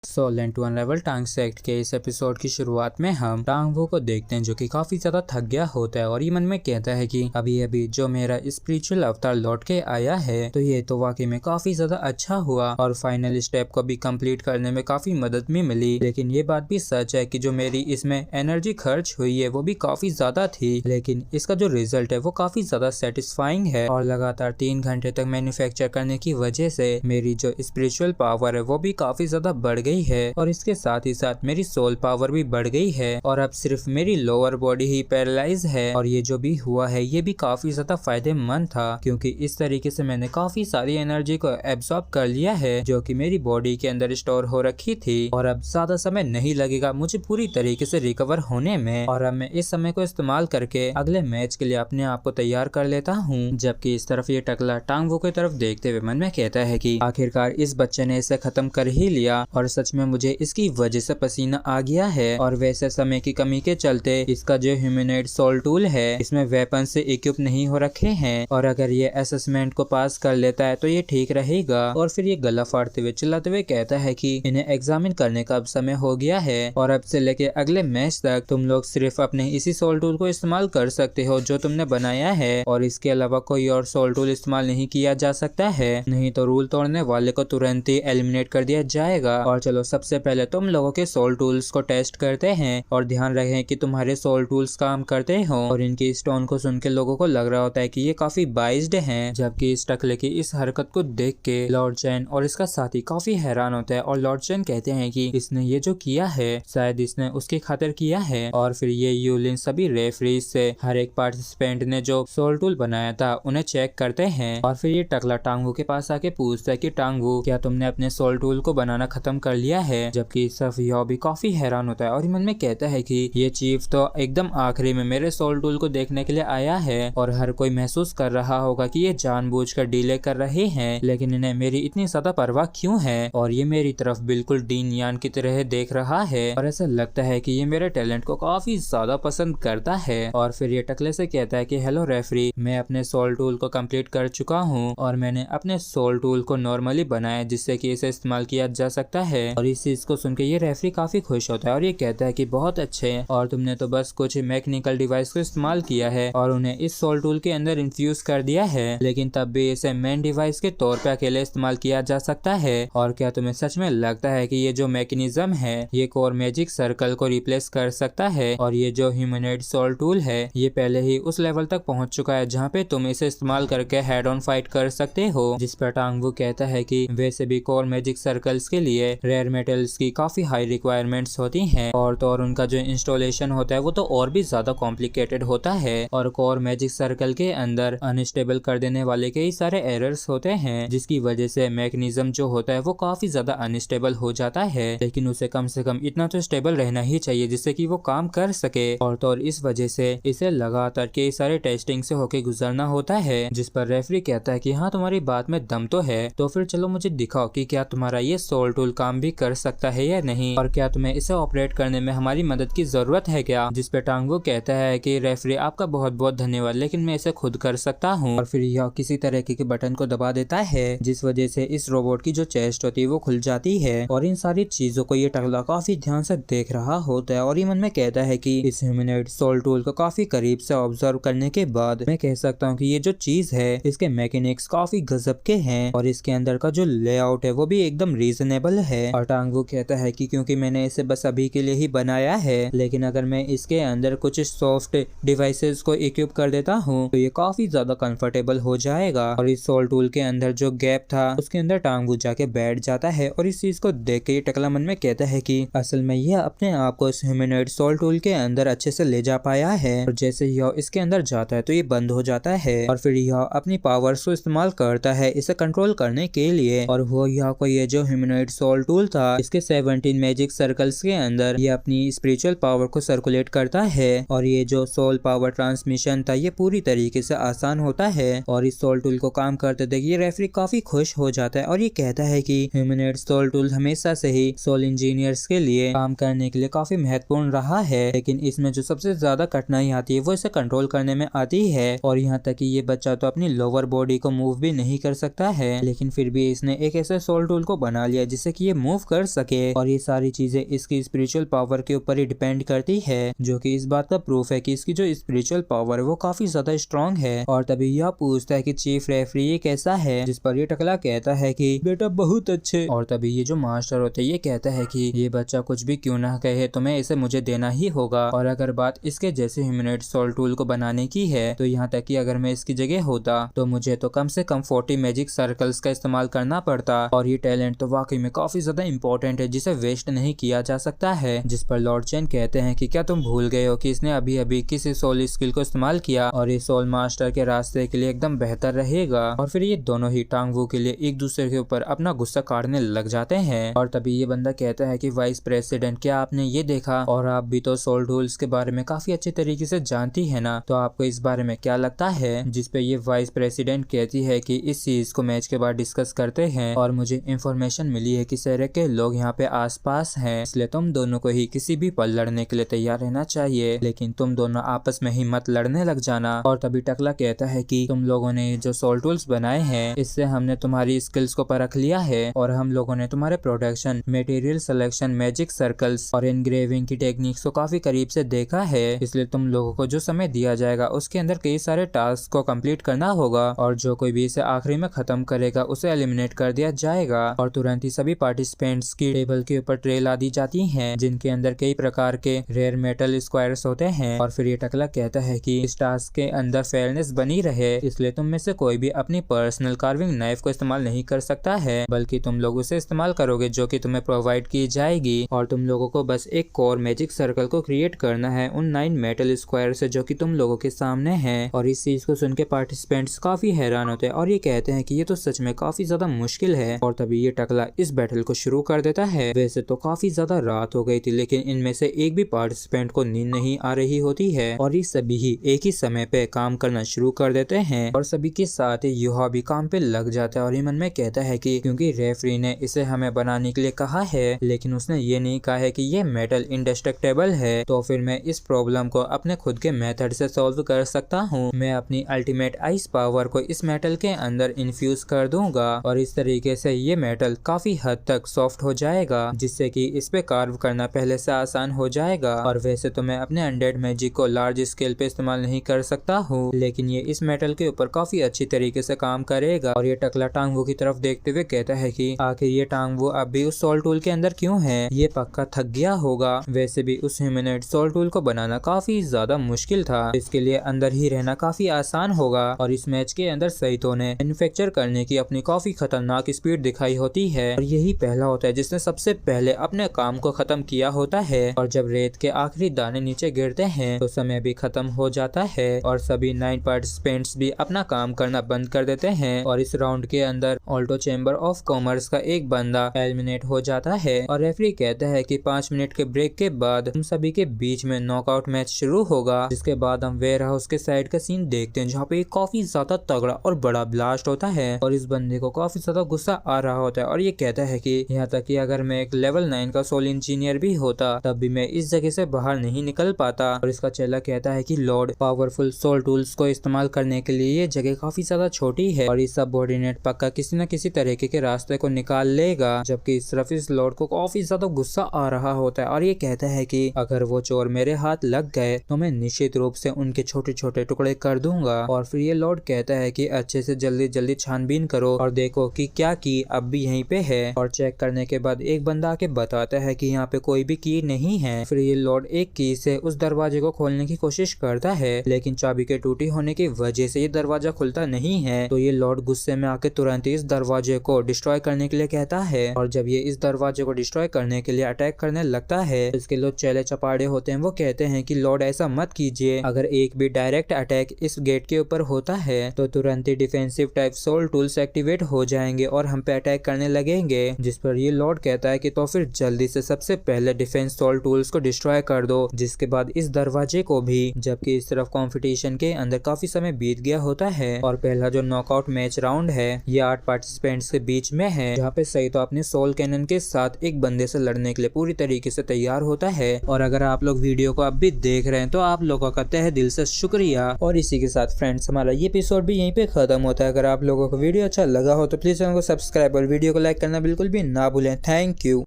सोलेंट to अनरेवल टांग sect के इस एपिसोड की शुरुआत में हम टांग वो को देखते हैं जो कि काफी ज्यादा थक गया होता है और ये मन में कहता है कि अभी अभी जो मेरा स्पिरिचुअल अवतार लौट के आया है तो ये तो वाकई में काफी ज्यादा अच्छा हुआ और फाइनल स्टेप को भी कंप्लीट करने में काफी मदद भी मिली। लेकिन ये बात भी सच है कि जो मेरी इसमें एनर्जी खर्च हुई है वो भी काफी ज्यादा थी, लेकिन इसका जो रिजल्ट है वो काफी ज्यादा सेटिस्फाइंग है और लगातार 3 घंटे तक मैन्युफैक्चर करने की वजह से मेरी जो स्पिरिचुअल पावर है वो भी काफी ज्यादा बढ़ गई है और इसके साथ ही साथ मेरी सोल पावर भी बढ़ गई है और अब सिर्फ मेरी लोअर बॉडी ही पैरालाइज है। और ये जो भी हुआ है ये भी काफी ज्यादा फायदेमंद था क्योंकि इस तरीके से मैंने काफी सारी एनर्जी को एब्सॉर्ब कर लिया है जो कि मेरी बॉडी के अंदर स्टोर हो रखी थी और अब ज्यादा समय नहीं लगेगा मुझे पूरी तरीके से रिकवर होने में। और अब मैं इस समय को इस्तेमाल करके अगले मैच के लिए अपने आप को तैयार कर लेता हूँ। जबकि इस तरफ ये टकला टांगवू की तरफ देखते हुए मन में कहता है कि आखिरकार इस बच्चे ने इसे खत्म कर ही लिया और सच में मुझे इसकी वजह से पसीना आ गया है। और वैसे समय की कमी के चलते इसका जो ह्यूमनॉइड सोल टूल है इसमें वेपन से इक्विप नहीं हो रखे हैं और अगर ये असेसमेंट को पास कर लेता है तो ये ठीक रहेगा। और फिर ये गला फाड़ते हुए चिल्लाते हुए कहता है कि इन्हें एग्जामिन करने का अब समय हो गया है और अब से लेके अगले मैच तक तुम लोग सिर्फ अपने इसी सोल टूल को इस्तेमाल कर सकते हो जो तुमने बनाया है और इसके अलावा कोई और सोल टूल इस्तेमाल नहीं किया जा सकता है, नहीं तो रूल तोड़ने वाले को तुरंत ही एलिमिनेट कर दिया जाएगा। और चलो सबसे पहले तुम लोगों के सोल टूल्स को टेस्ट करते हैं और ध्यान रखें कि तुम्हारे सोल टूल्स काम करते हो। और इनकी इस टोन को सुन के लोगों को लग रहा होता है कि ये काफी बाइज्ड हैं, जबकि इस टकले की इस हरकत को देख के लॉर्ड चैन और इसका साथी काफी हैरान होता है और लॉर्ड चैन कहते हैं कि इसने ये जो किया है शायद इसने उसकी खातिर किया है। और फिर ये यूलिन सभी रेफरीज से हर एक पार्टिसिपेंट ने जो सोल टूल बनाया था उन्हें चेक करते हैं और फिर ये टकला टांगू के पास आके पूछता है कि टांगू क्या तुमने अपने सोल टूल को बनाना खत्म कर लिया है। जबकि सफिया भी काफी हैरान होता है और मन में कहता है कि ये चीफ तो एकदम आखिरी में मेरे सोल टूल को देखने के लिए आया है और हर कोई महसूस कर रहा होगा कि ये जानबूझकर डिले कर रहे हैं, लेकिन इन्हें मेरी इतनी ज्यादा परवाह क्यों है और ये मेरी तरफ बिल्कुल डीन यान की तरह देख रहा है और ऐसा लगता है कि ये मेरे टैलेंट को काफी ज्यादा पसंद करता है। और फिर ये टकले से कहता है कि हेलो रेफरी, मैं अपने सोल टूल को कंप्लीट कर चुका हूँ और मैंने अपने सोल टूल को नॉर्मली बनाया जिससे कि इसे इस्तेमाल किया जा सकता है। और इस चीज को सुन के ये रेफरी काफी खुश होता है और ये कहता है कि बहुत अच्छे और तुमने तो बस कुछ मैकेनिकल डिवाइस को इस्तेमाल किया है और उन्हें इस सोल टूल के अंदर इन्फ्यूज कर दिया है, लेकिन तब भी इसे मेन डिवाइस के तौर पे अकेले इस्तेमाल किया जा सकता है। और क्या तुम्हें सच में लगता है कि ये जो मैकेनिज्म है ये कोर मैजिक सर्कल को रिप्लेस कर सकता है और ये जो ह्यूमनॉइड सोल टूल है ये पहले ही उस लेवल तक पहुंच चुका है जहाँ पे तुम इसे इस्तेमाल करके हेड ऑन फाइट कर सकते हो। जिस पर टांगवू कहता है कि वैसे भी कोर मैजिक सर्कल्स के लिए रेयर मेटल्स की काफी हाई रिक्वायरमेंट्स होती हैं और तो और उनका जो इंस्टॉलेशन होता है वो तो और भी ज्यादा कॉम्प्लिकेटेड होता है और कोर मैजिक सर्कल के अंदर अनस्टेबल कर देने वाले कई सारे एरर्स होते हैं जिसकी वजह से मैकेनिज्म जो होता है वो काफी ज्यादा अनस्टेबल हो जाता है, लेकिन उसे कम से कम इतना तो स्टेबल रहना ही चाहिए जिससे कि वो काम कर सके। और तो और इस वजह से इसे लगातार कई सारे टेस्टिंग से होके गुजरना होता है। जिस पर रेफरी कहता है कि हाँ तुम्हारी बात में दम तो है, तो फिर चलो मुझे दिखाओ कि क्या तुम्हारा ये सोल टूल काम भी कर सकता है या नहीं और क्या तुम्हें इसे ऑपरेट करने में हमारी मदद की जरूरत है क्या। जिस पे टांगवू कहता है कि रेफरी आपका बहुत बहुत धन्यवाद, लेकिन मैं इसे खुद कर सकता हूँ। और फिर यह किसी तरीके के बटन को दबा देता है जिस वजह से इस रोबोट की जो चेस्ट होती है वो खुल जाती है और इन सारी चीजों को ये टकला काफी ध्यान से देख रहा होता है और ये मन में कहता है कि इस ह्यूमनॉइड सोल टूल को काफी करीब से ऑब्जर्व करने के बाद मैं कह सकता हूँ कि ये जो चीज है इसके मैकेनिक्स काफी गजब के हैं और इसके अंदर का जो लेआउट है वो भी एकदम रीजनेबल है। और टांगवू कहता है कि क्योंकि मैंने इसे बस अभी के लिए ही बनाया है, लेकिन अगर मैं इसके अंदर कुछ सॉफ्ट डिवाइसेस को इक्विप कर देता हूँ तो ये काफी ज्यादा कंफर्टेबल हो जाएगा। और इस सोल टूल के अंदर जो गैप था उसके अंदर टांगवू जाके बैठ जाता है और इस चीज को देख के टकला मन में कहता है कि असल में यह अपने आप को इस ह्यूमनॉइड सोल टूल के अंदर अच्छे से ले जा पाया है और जैसे यह इसके अंदर जाता है तो ये बंद हो जाता है और फिर यह अपनी पावर्स को इस्तेमाल करता है इसे कंट्रोल करने के लिए। और वो यह को ये जो ह्यूमनॉइड सोल टूल था इसके 17 मैजिक सर्कल्स के अंदर ये अपनी स्पिरिचुअल पावर को सर्कुलेट करता है और ये जो सोल पावर ट्रांसमिशन था ये पूरी तरीके से आसान होता है। और इस सोल टूल को काम करते देख ये रेफरी काफी खुश हो जाता है और ये कहता है कि ह्यूमनॉइड सोल टूल हमेशा से ही सोल इंजीनियर्स के लिए काम करने के लिए काफी महत्वपूर्ण रहा है, लेकिन इसमें जो सबसे ज्यादा कठिनाई आती है वो इसे कंट्रोल करने में आती है। और यहाँ तक कि ये बच्चा तो अपनी लोअर बॉडी को मूव भी नहीं कर सकता है, लेकिन फिर भी इसने एक ऐसे सोल टूल को बना लिया जिससे कि ये मूव कर सके। और ये सारी चीजें इसकी स्पिरिचुअल पावर के ऊपर ही डिपेंड करती है, जो कि इस बात का प्रूफ है कि इसकी जो स्पिरिचुअल पावर है वो काफी ज्यादा स्ट्रॉन्ग है। और तभी यह पूछता है कि चीफ रेफरी ये कैसा है, जिस पर ये टकला कहता है कि बेटा बहुत अच्छे। और तभी ये जो मास्टर होते हैं ये कहता है कि ये बच्चा कुछ भी क्यों ना कहे, तुम्हें इसे मुझे देना ही होगा। और अगर बात इसके जैसे ह्यूमनॉइड सोल टूल को बनाने की है, तो यहाँ तक कि अगर मैं इसकी जगह होता तो मुझे तो कम से कम 40 मैजिक सर्कल्स का इस्तेमाल करना पड़ता। और ये टैलेंट तो वाकई में काफी ज्यादा इंपॉर्टेंट है, जिसे वेस्ट नहीं किया जा सकता है। जिस पर लॉर्ड चेन कहते हैं कि क्या तुम भूल गए हो कि इसने अभी अभी किसी सोल स्किल को इस्तेमाल किया और ये सोल मास्टर के रास्ते के लिए एकदम बेहतर रहेगा। और फिर ये दोनों ही टांग वू के लिए एक दूसरे के ऊपर अपना गुस्सा काटने लग जाते हैं। और तभी ये बंदा कहता है कि वाइस प्रेसिडेंट, क्या आपने ये देखा, और आप भी तो सोल टूल्स के बारे में काफी अच्छे तरीके से जानती है ना, तो आपको इस बारे में क्या लगता है। जिस पे ये वाइस प्रेसिडेंट कहती है कि इस चीज को मैच के बाद डिस्कस करते हैं, और मुझे इंफॉर्मेशन मिली है कि सेरेक के लोग यहाँ पे आसपास हैं, इसलिए तुम दोनों को ही किसी भी पल लड़ने के लिए तैयार रहना चाहिए, लेकिन तुम दोनों आपस में ही मत लड़ने लग जाना। और तभी टकला कहता है कि तुम लोगों ने जो सोल टूल्स बनाए हैं, इससे हमने तुम्हारी स्किल्स को परख लिया है, और हम लोगों ने तुम्हारे production, material selection, magic circles और एनग्रेविंग की टेक्निक्स को काफी करीब से देखा है। इसलिए तुम लोगों को जो समय दिया जाएगा उसके अंदर कई सारे टास्क को कंप्लीट करना होगा, और जो कोई भी इसे आखिरी में खत्म करेगा उसे एलिमिनेट कर दिया जाएगा। और तुरंत ही सभी पार्टिसिपेंट्स की टेबल के ऊपर ट्रे ला दी जाती हैं, जिनके अंदर कई प्रकार के रेयर मेटल स्क्वायर्स होते हैं। और फिर ये टकला कहता है कि इस टास्क के अंदर फेयरनेस बनी रहे, इसलिए तुम में से कोई भी अपनी पर्सनल कार्विंग नाइफ को इस्तेमाल नहीं कर सकता है, बल्कि तुम लोग उसे इस्तेमाल करोगे जो कि तुम्हें प्रोवाइड की जाएगी। और तुम लोगों को बस एक कोर मैजिक सर्कल को क्रिएट करना है उन 9 मेटल स्क्वायर से जो कि तुम लोगों के सामने हैं। और इस चीज को सुन के पार्टिसिपेंट्स काफी हैरान होते हैं और ये कहते हैं कि ये तो सच में काफी ज्यादा मुश्किल है। और तभी ये टकला इस बैटल को शुरू कर देता है। वैसे तो काफी ज्यादा रात हो गई थी, लेकिन इनमें से एक भी पार्टिसिपेंट को नींद नहीं आ रही होती है, और ये सभी ही एक ही समय पे काम करना शुरू कर देते हैं। और सभी के साथ ही युहा भी काम पे लग जाता है, और ये मन में कहता है कि क्योंकि रेफरी ने इसे हमें बनाने के लिए कहा है, लेकिन उसने ये नहीं कहा है कि ये मेटल इंडेस्ट्रक्टेबल है, तो फिर मैं इस प्रॉब्लम को अपने खुद के मेथड से सॉल्व कर सकता हूँ। मैं अपनी अल्टीमेट आइस पावर को इस मेटल के अंदर इन्फ्यूज कर दूंगा, और इस तरीके से ये मेटल काफी हद तक सॉफ्ट हो जाएगा, जिससे कि इस पे कार्व करना पहले से आसान हो जाएगा। और वैसे तो मैं अपने अनडेड मैजिक को लार्ज स्केल पे इस्तेमाल नहीं कर सकता हूँ, लेकिन ये इस मेटल के ऊपर काफी अच्छी तरीके से काम करेगा। और ये टकला टांगवू की तरफ देखते हुए कहता है कि आखिर ये टांगवू अब भी उस सोल टूल के अंदर क्यों है, ये पक्का थक गया होगा। वैसे भी उस ह्यूमनॉइड सोल टूल को बनाना काफी ज्यादा मुश्किल था, इसके लिए अंदर ही रहना काफी आसान होगा। और इस मैच के अंदर सईतो ने मैन्युफैक्चर करने की अपनी काफी खतरनाक स्पीड दिखाई होती है, और यही पहला होता है जिसने सबसे पहले अपने काम को खत्म किया होता है। और जब रेत के आखिरी दाने नीचे गिरते हैं तो समय भी खत्म हो जाता है, और सभी 9 पार्टिसिपेंट्स भी अपना काम करना बंद कर देते हैं। और इस राउंड के अंदर ऑल्टो चेंबर ऑफ कॉमर्स का एक बंदा एलिमिनेट हो जाता है, और रेफरी कहता है कि 5 मिनट के ब्रेक के बाद हम सभी के बीच में नॉकआउट मैच शुरू होगा। जिसके बाद हम वेयर हाउस के साइड का सीन देखते हैं, जहाँ पे काफी ज्यादा तगड़ा और बड़ा ब्लास्ट होता है, और इस बंदे को काफी ज्यादा गुस्सा आ रहा होता है, और ये कहता है कि यहाँ तक कि अगर मैं एक लेवल 9 का सोल इंजीनियर भी होता तब भी मैं इस जगह से बाहर नहीं निकल पाता। और इसका चेला कहता है कि लॉर्ड, पावरफुल सोल टूल्स को इस्तेमाल करने के लिए ये जगह काफी ज्यादा छोटी है, और इस सबऑर्डिनेट पक्का किसी न किसी तरीके के रास्ते को निकाल लेगा। जबकि इस तरफ इस लॉर्ड को काफी ज्यादा गुस्सा आ रहा होता है, और ये कहता है कि अगर वो चोर मेरे हाथ लग गए तो मैं निश्चित रूप से उनके छोटे छोटे टुकड़े कर दूंगा। और फिर ये लॉर्ड कहता है कि अच्छे से जल्दी जल्दी छानबीन करो और देखो कि क्या की अब भी यहीं पे है। और चेक करने के बाद एक बंदा आके बताता है कि यहाँ पे कोई भी की नहीं है। फिर ये लॉर्ड एक की से उस दरवाजे को खोलने की कोशिश करता है, लेकिन चाबी के टूटी होने की वजह से ये दरवाजा खुलता नहीं है। तो ये लॉर्ड गुस्से में आके तुरंत इस दरवाजे को डिस्ट्रॉय करने के लिए कहता है, और जब ये इस दरवाजे को डिस्ट्रॉय करने के लिए अटैक करने लगता है, इसके लोग चेले चपाड़े होते हैं, वो कहते हैं कि लॉर्ड ऐसा मत कीजिए, अगर एक भी डायरेक्ट अटैक इस गेट के ऊपर होता है तो तुरंत ही defensive type soul tools activate हो जाएंगे और हम पे अटैक करने लगेंगे। जिस पर ये लॉर्ड कहता है कि तो फिर जल्दी से सबसे पहले डिफेंस सोल टूल्स को डिस्ट्रॉय कर दो, जिसके बाद इस दरवाजे को भी। जबकि इस तरफ कंपटीशन के अंदर काफी समय बीत गया होता है, और पहला जो नॉकआउट मैच राउंड है ये 8 पार्टिसिपेंट्स के बीच में है, जहाँ पे सईतो अपने सोल कैनन के साथ एक बंदे से लड़ने के लिए पूरी तरीके से तैयार होता है। और अगर आप लोग वीडियो को अब भी देख रहे हैं तो आप लोगों का तहे दिल से शुक्रिया। और इसी के साथ फ्रेंड्स हमारा ये एपिसोड भी यहीं पे खत्म होता है। अगर आप लोगों को वीडियो अच्छा लगा हो तो प्लीज चैनल को सब्सक्राइब और वीडियो को लाइक करना बिल्कुल भी ना भूलें। Thank you.